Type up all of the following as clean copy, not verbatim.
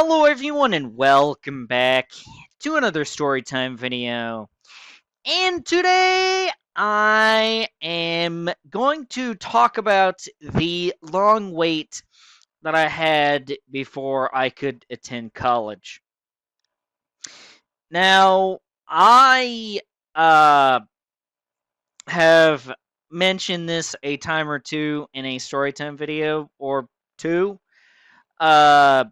Hello everyone and welcome back to another Storytime video. And today I am going to talk about the long wait that I had before I could attend college. Now, I have mentioned this a time or two in a Storytime video or two. Uh,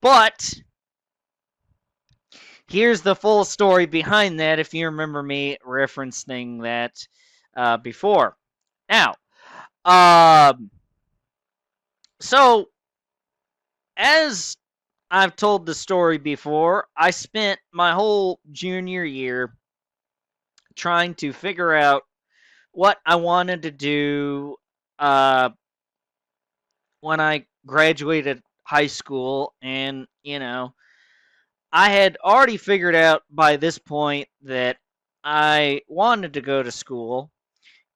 but here's the full story behind that if you remember me referencing that before. Now, um, so as I've told the story before, I spent my whole junior year trying to figure out what I wanted to do uh, when I graduated high school. And, I had already figured out by this point that I wanted to go to school.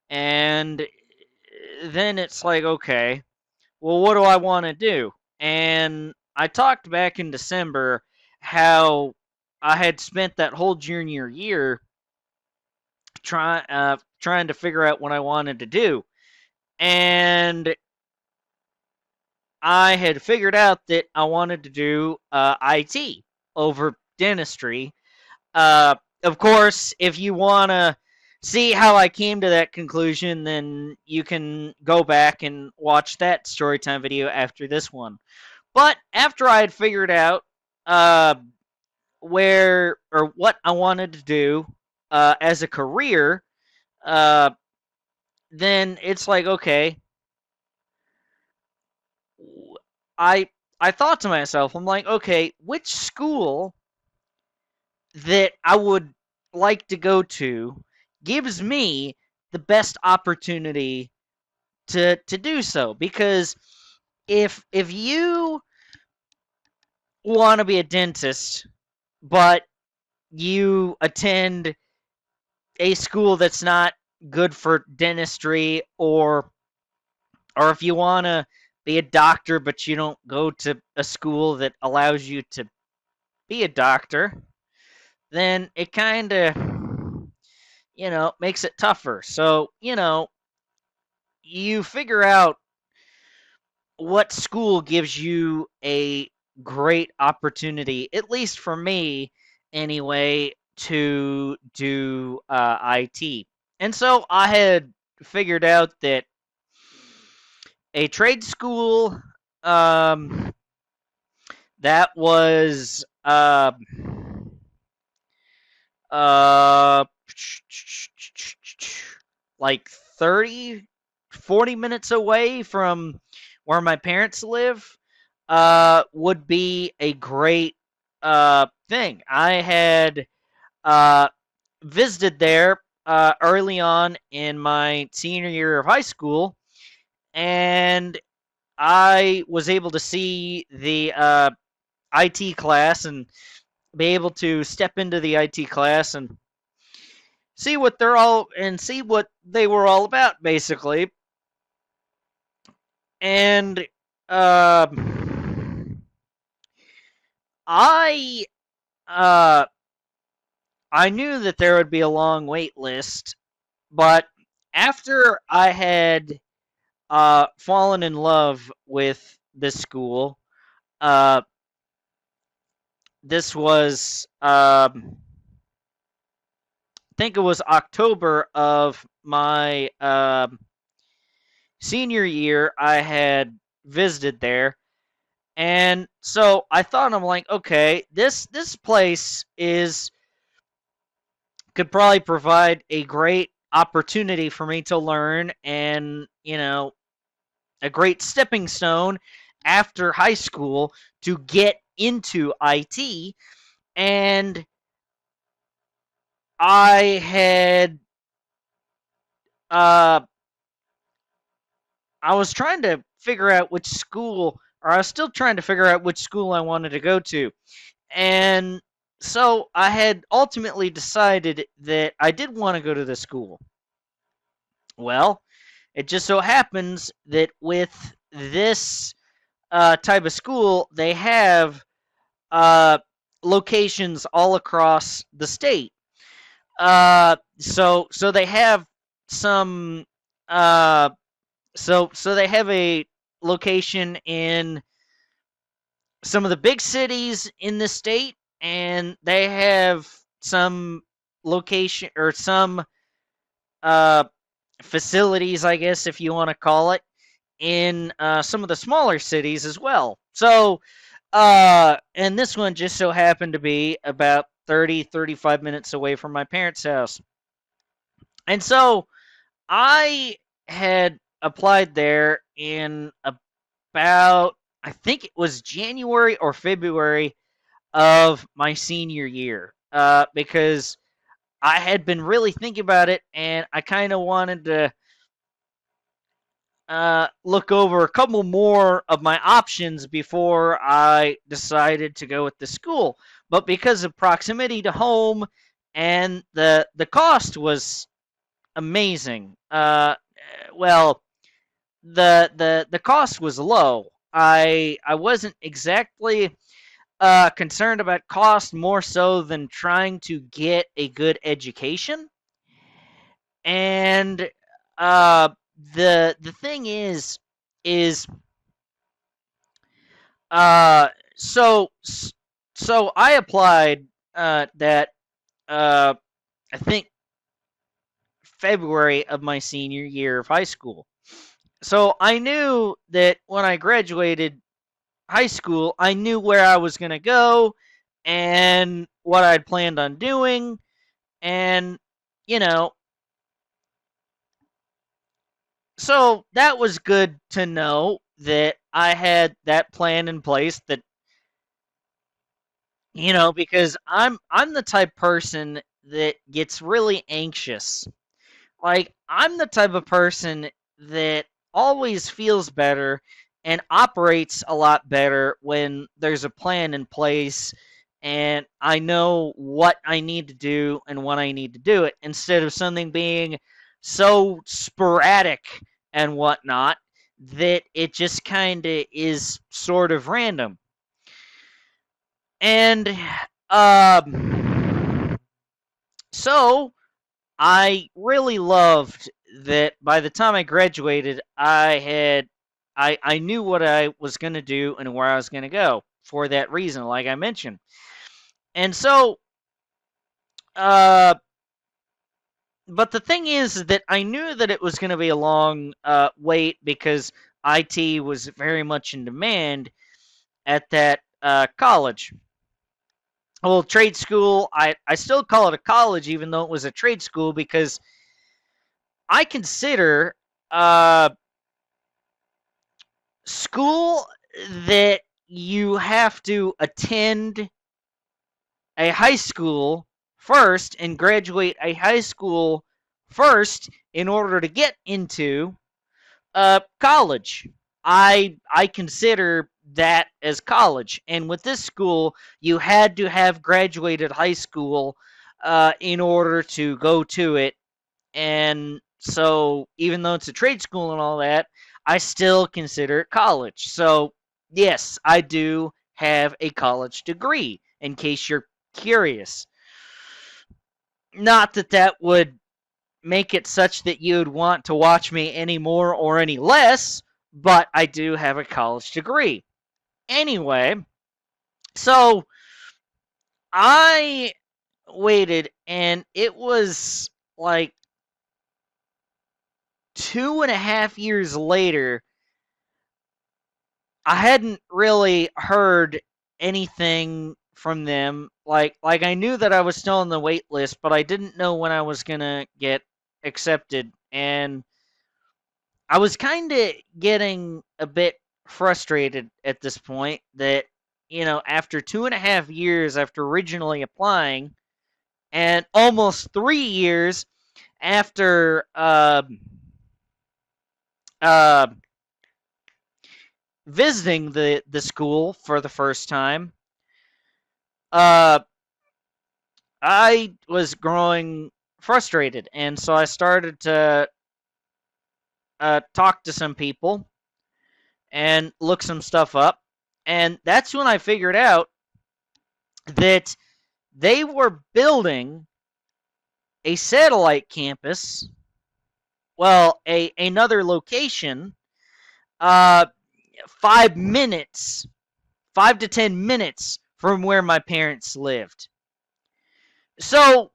And then it's like, okay, well, what do I want to do? And I talked back in December how I had spent that whole junior year trying to figure out what I wanted to do. And I had figured out that I wanted to do IT over dentistry. Uh, of course, if you want to see how I came to that conclusion, then you can go back and watch that storytime video after this one. But after I had figured out uh, where or what I wanted to do as a career, uh, then it's like, okay, I I thought to myself, I'm like, okay, which school that I would like to go to gives me the best opportunity to do so? Because if you want to be a dentist but you attend a school that's not good for dentistry, or if you want to be a doctor but you don't go to a school that allows you to be a doctor, then it kind of makes it tougher. So, you figure out what school gives you a great opportunity, at least for me anyway, to do IT. And so I had figured out that a trade school that was uh, like 30-40 minutes away from where my parents live would be a great thing. I had uh, visited there early on in my senior year of high school, and I was able to see the IT class and be able to step into the IT class and see what they were all about, basically. And uh, I uh, I knew that there would be a long wait list, but after I had fallen in love with this school, uh, this was I think it was October of my senior year. I had visited there, and so I thought, I'm like, okay, this place is could probably provide a great opportunity for me to learn, and a great stepping stone after high school to get into IT. And I had uh I was trying to figure out which school, or I was still trying to figure out which school I wanted to go to. And so I had ultimately decided that I did want to go to the school. Well, it just so happens that with this type of school, they have uh, locations all across the state. So they have some. So they have a location in some of the big cities in the state, and they have some location or some uh, facilities, I guess, if you want to call it, in some of the smaller cities as well. So, and this one just so happened to be about 35 minutes away from my parents' house. And so I had applied there in about, I think it was January or February of my senior year, because I had been really thinking about it, and I kind of wanted to look over a couple more of my options before I decided to go with the school. But because of proximity to home and the cost was amazing, well, the cost was low. I wasn't exactly concerned about cost more so than trying to get a good education. And uh, the thing is uh, so so I applied that uh, I think February of my senior year of high school. So I knew that when I graduated high school, I knew where I was going to go and what I'd planned on doing. And, you know, so that was good to know that I had that plan in place that, because I'm the type person that gets really anxious. Like, I'm the type of person that always feels better and operates a lot better when there's a plan in place and I know what I need to do and when I need to do it, instead of something being so sporadic and whatnot that it just kind of is sort of random. And so I really loved that by the time I graduated, I knew what I was going to do and where I was going to go for that reason, like I mentioned. And so, uh, but the thing is that I knew that it was going to be a long wait because IT was very much in demand at that college. Well, trade school, I still call it a college even though it was a trade school because I consider uh, school that you have to attend a high school first and graduate a high school first in order to get into college. I consider that as college, and with this school, you had to have graduated high school in order to go to it. And so, even though it's a trade school and all that, I still consider it college. So, yes, I do have a college degree, in case you're curious. Not that that would make it such that you'd want to watch me any more or any less, but I do have a college degree. Anyway, so I waited, and it was like 2.5 years later. I hadn't really heard anything from them. Like I knew that I was still on the wait list, but I didn't know when I was gonna get accepted. And I was kind of getting a bit frustrated at this point that, after 2.5 years after originally applying, and almost 3 years after uh, visiting the school for the first time, uh, I was growing frustrated, and so I started to talk to some people, and look some stuff up. And that's when I figured out that they were building a satellite campus, well, another location, uh, 5 minutes, 5 to 10 minutes from where my parents lived. So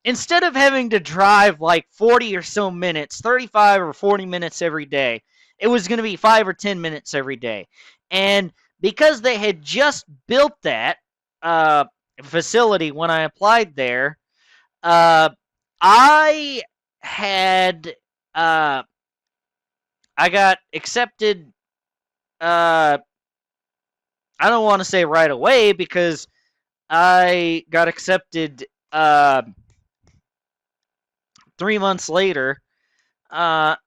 instead of having to drive like 40 or so minutes, 35 or 40 minutes every day, it was going to be 5 or 10 minutes every day. And because they had just built that uh, facility when I applied there, uh, I had I got accepted. I don't want to say right away because I got accepted 3 months later. And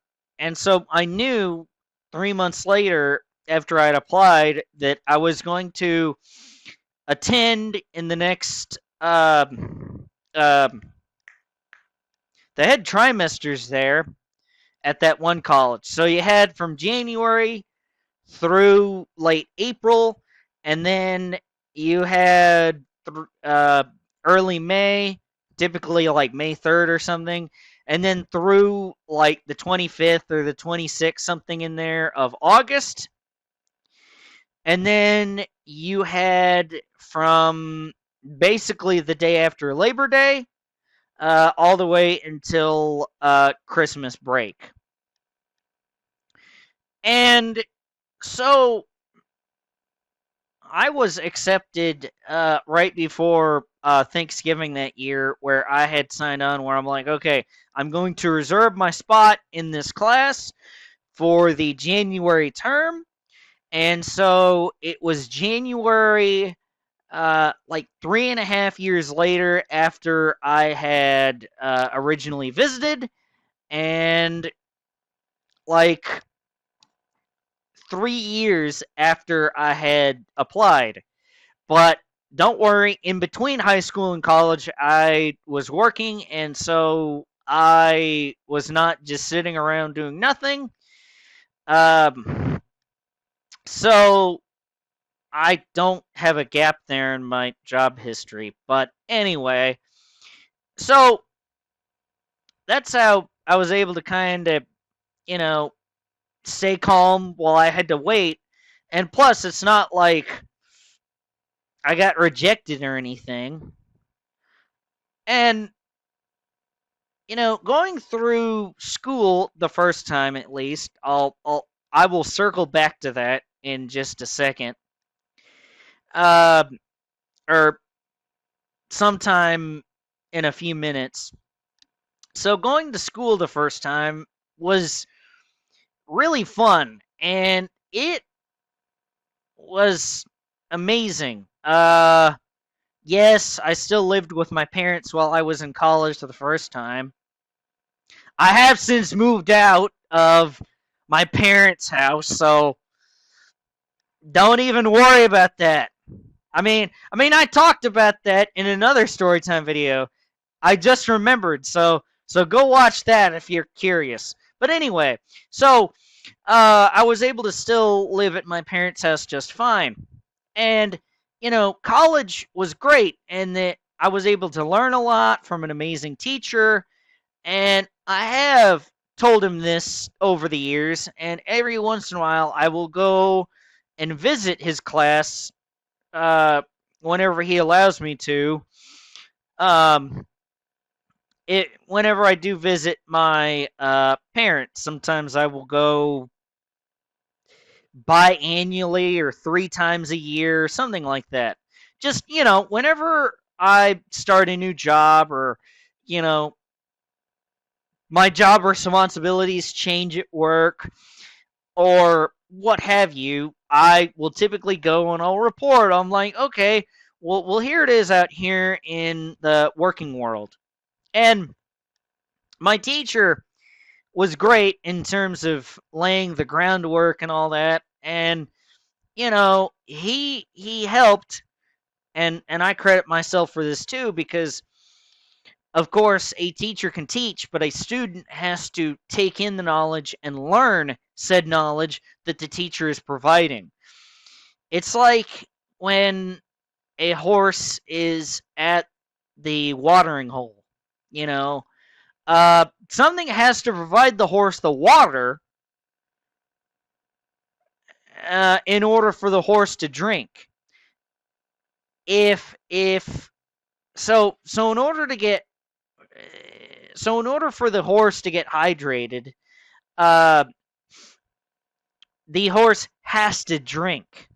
so I knew 3 months later, after I'd applied, that I was going to attend in the next. They had trimesters there at that one college. So you had from January through late April, and then you had early May, typically like May 3rd or something, and then through like the 25th or the 26th, something in there of August. And then you had from basically the day after Labor Day all the way until Christmas break. And so I was accepted right before Thanksgiving that year, where I had signed on, where I'm like, okay, I'm going to reserve my spot in this class for the January term. And so it was January, like 3.5 years later after I had originally visited, and like 3 years after I had applied. But don't worry, in between high school and college, I was working, and so I was not just sitting around doing nothing. So I don't have a gap there in my job history. But anyway, so that's how I was able to kind of, you know, stay calm while I had to wait. And plus, it's not like I got rejected or anything. And going through school the first time, at least, I will circle back to that in just a second. Or sometime in a few minutes. So going to school the first time was really fun, and it was amazing. Yes, I still lived with my parents while I was in college for the first time. I have since moved out of my parents' house, so don't even worry about that. I talked about that in another storytime video. I just remembered, so go watch that if you're curious. But anyway, so I was able to still live at my parents' house just fine, and college was great, and that I was able to learn a lot from an amazing teacher, and I have told him this over the years, and every once in a while I will go and visit his class whenever he allows me to. Um, whenever I do visit my parents, sometimes I will go biannually or 3 times a year, something like that. Just whenever I start a new job, or you know my job responsibilities change at work, or what have you, I will typically go and I'll report. I'm like, okay, well, here it is out here in the working world. And my teacher was great in terms of laying the groundwork and all that. And, he helped, and I credit myself for this too, because of course a teacher can teach, but a student has to take in the knowledge and learn said knowledge that the teacher is providing. It's like when a horse is at the watering hole, you know, something has to provide the horse the water in order for the horse to drink. If so in order to get so in order for the horse to get hydrated, uh, the horse has to drink.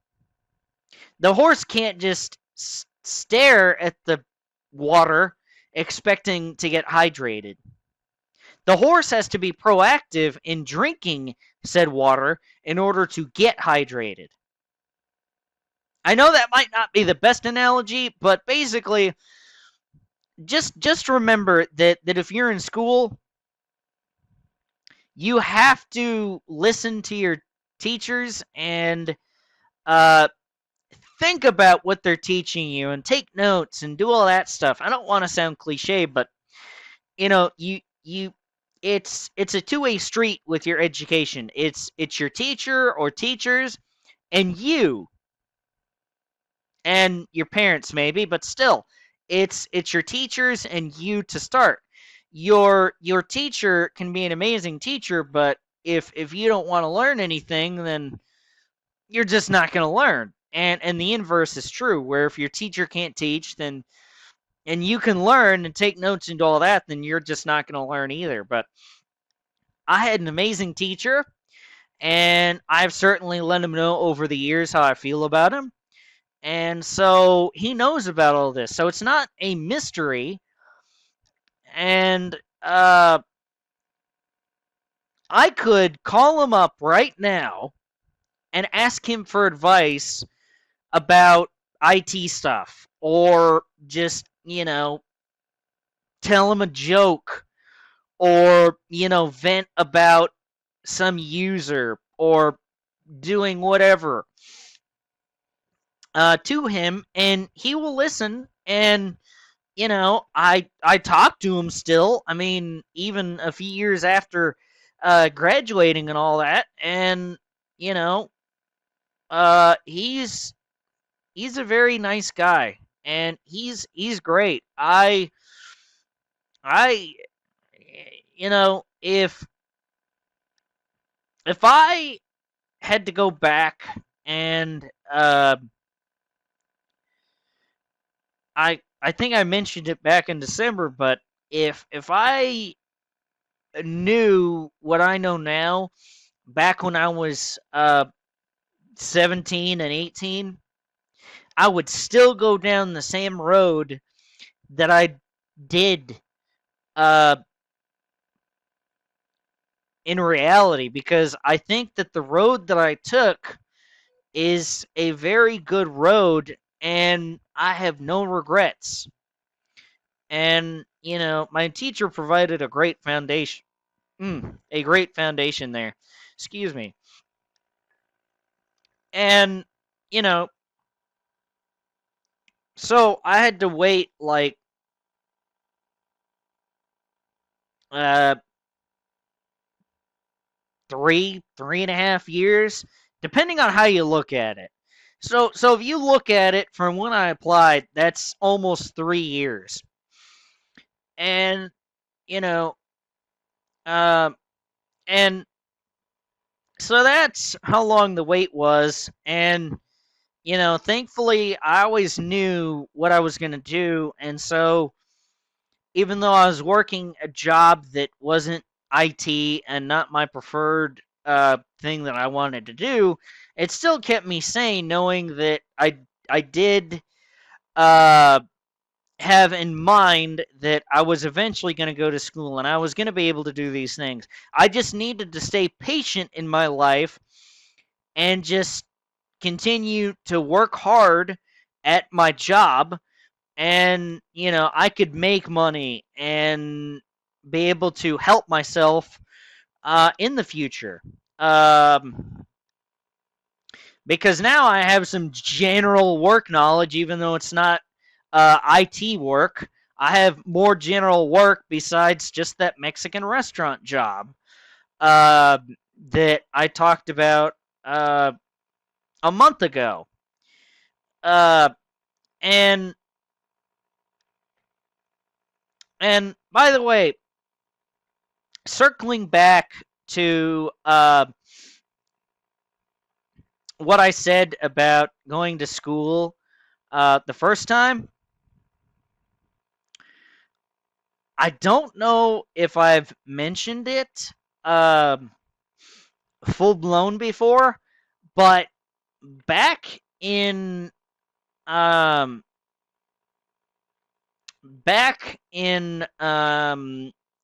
The horse can't just stare at the water expecting to get hydrated. The horse has to be proactive in drinking said water in order to get hydrated. I know that might not be the best analogy, but basically just remember that if you're in school, you have to listen to your teachers and uh, think about what they're teaching you and take notes and do all that stuff. I don't want to sound cliche, but you it's a two-way street with your education. It's your teacher or teachers and you and your parents maybe, but still it's your teachers and you to start. Your teacher can be an amazing teacher, but if you don't want to learn anything, then you're just not going to learn. And the inverse is true, where if your teacher can't teach, then and you can learn and take notes and all that, then you're just not going to learn either. But I had an amazing teacher, and I've certainly let him know over the years how I feel about him. And so he knows about all this. So it's not a mystery. And I could call him up right now and ask him for advice about IT stuff or just, tell him a joke or, vent about some user or doing whatever to him, and he will listen. And I talk to him still. I mean, even a few years after graduating and all that, and you know, he's a very nice guy, and he's great. I if I had to go back and I think I mentioned it back in December, but if I knew what I know now back when I was 17 and 18, I would still go down the same road that I did uh, in reality, because I think that the road that I took is a very good road and I have no regrets. And, my teacher provided a great foundation. A great foundation there. Excuse me. And, you know, so I had to wait like uh 3.5 years, depending on how you look at it. So if you look at it from when I applied, that's almost 3 years. And, you know, um and so that's how long the wait was. And, thankfully I always knew what I was going to do. And so even though I was working a job that wasn't IT and not my preferred thing that I wanted to do, it still kept me sane knowing that I did uh, have in mind that I was eventually going to go to school and I was going to be able to do these things. I just needed to stay patient in my life and just continue to work hard at my job, and I could make money and be able to help myself in the future, because now I have some general work knowledge, even though it's not IT work. I have more general work besides just that Mexican restaurant job. that I talked about a month ago. Uh, and by the way, circling back to what I said about going to school the first time, I don't know if I've mentioned it full blown before, but back in um,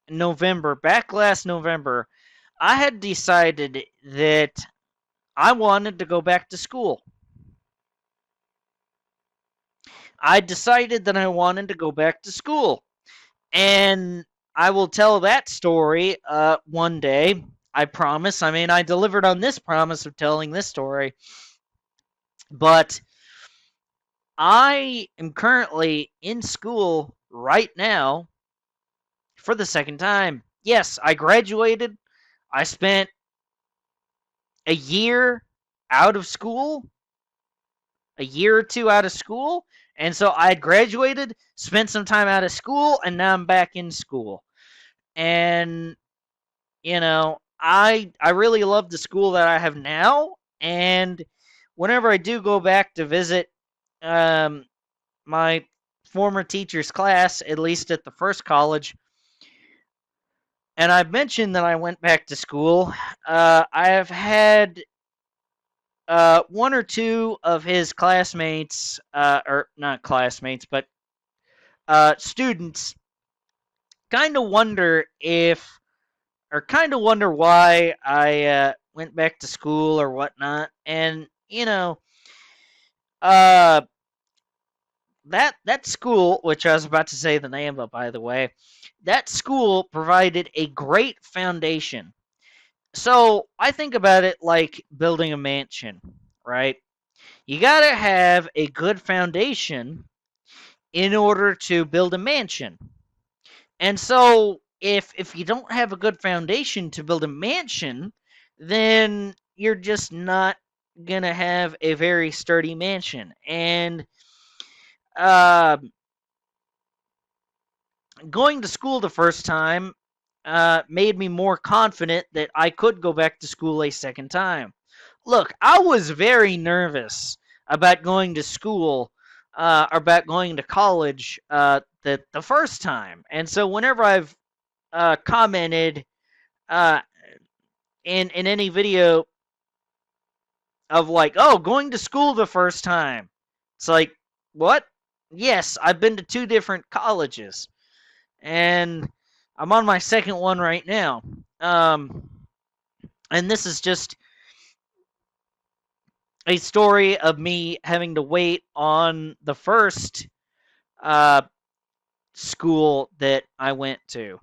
November, back last November, I had decided that I wanted to go back to school. I decided that I wanted to go back to school. And I will tell that story one day. I promise. I mean, I delivered on this promise of telling this story. But I am currently in school right now for the second time. Yes, I graduated. I spent a year out of school, a year or two out of school. And so I graduated, spent some time out of school, and now I'm back in school. And I really love the school that I have now, and whenever I do go back to visit um, my former teacher's class, at least at the first college, and I've mentioned that I went back to school, I have had one or two of his classmates, or not classmates, but students, kind of wonder if or kind of wonder why I went back to school or whatnot. And uh, that school, which I was about to say the name of, by the way, that school provided a great foundation. So I think about it like building a mansion, right? You gotta have a good foundation in order to build a mansion. And so if you don't have a good foundation to build a mansion, then you're just not gonna have a very sturdy mansion. And uh, going to school the first time made me more confident that I could go back to school a second time. Look, I was very nervous about going to school or about going to college the first time, and so whenever I've commented uh, in any video of like, oh, going to school the first time. It's like, what? Yes, I've been to two different colleges, and I'm on my second one right now. And this is just a story of me having to wait on the first uh, school that I went to.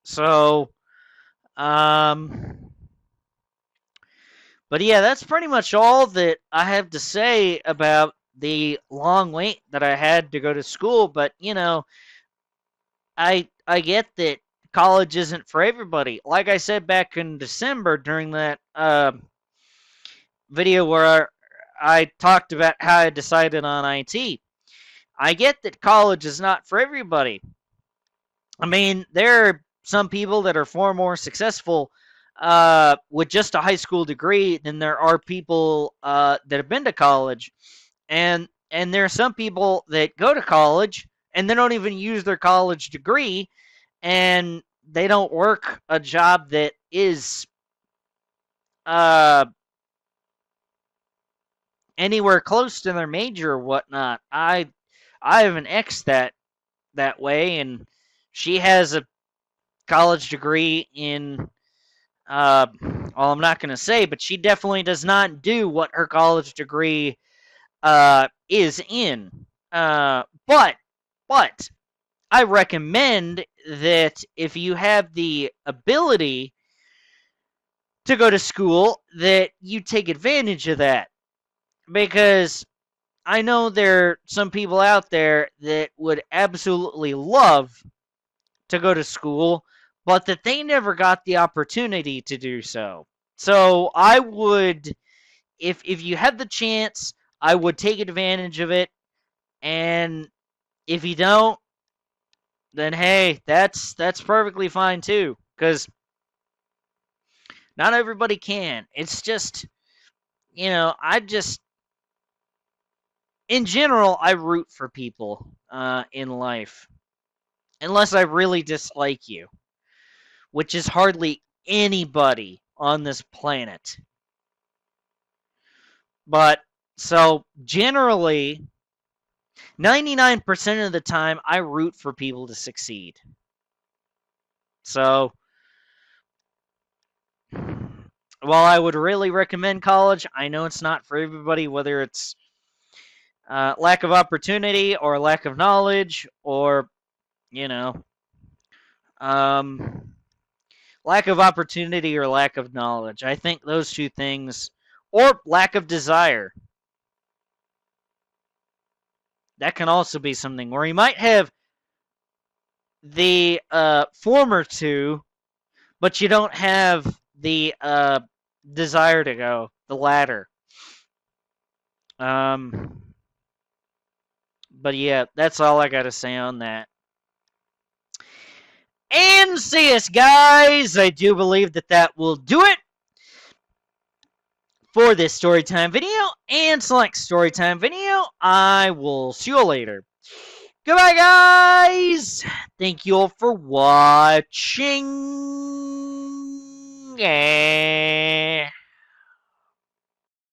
So, um, but yeah, that's pretty much all that I have to say about the long wait that I had to go to school. But I get that college isn't for everybody. Like I said back in December during that video where I talked about how I decided on IT. I get that college is not for everybody. I mean, there are some people that are far more successful with just a high school degree than there are people that have been to college, and there are some people that go to college and they don't even use their college degree, and they don't work a job that is uh, anywhere close to their major or whatnot. I have an ex that way, and she has a college degree in well, I'm not going to say, but she definitely does not do what her college degree is in. But I recommend that if you have the ability to go to school, that you take advantage of that, because I know there are some people out there that would absolutely love to go to school, but that they never got the opportunity to do so. So I would, if you had the chance, I would take advantage of it. And if you don't, then hey, that's perfectly fine too. Because not everybody can. It's just, in general, I root for people in life, unless I really dislike you, which is hardly anybody on this planet. But so generally, 99% of the time, I root for people to succeed. So while I would really recommend college, I know it's not for everybody, whether it's lack of opportunity or lack of knowledge or, you know, um, lack of opportunity or lack of knowledge. I think those two things, or lack of desire, that can also be something where you might have the former two, but you don't have the desire to go the latter. But yeah, that's all I got to say on that. And see us, guys. I do believe that will do it for this storytime video and select storytime video. I will see you later. Goodbye, guys. Thank you all for watching.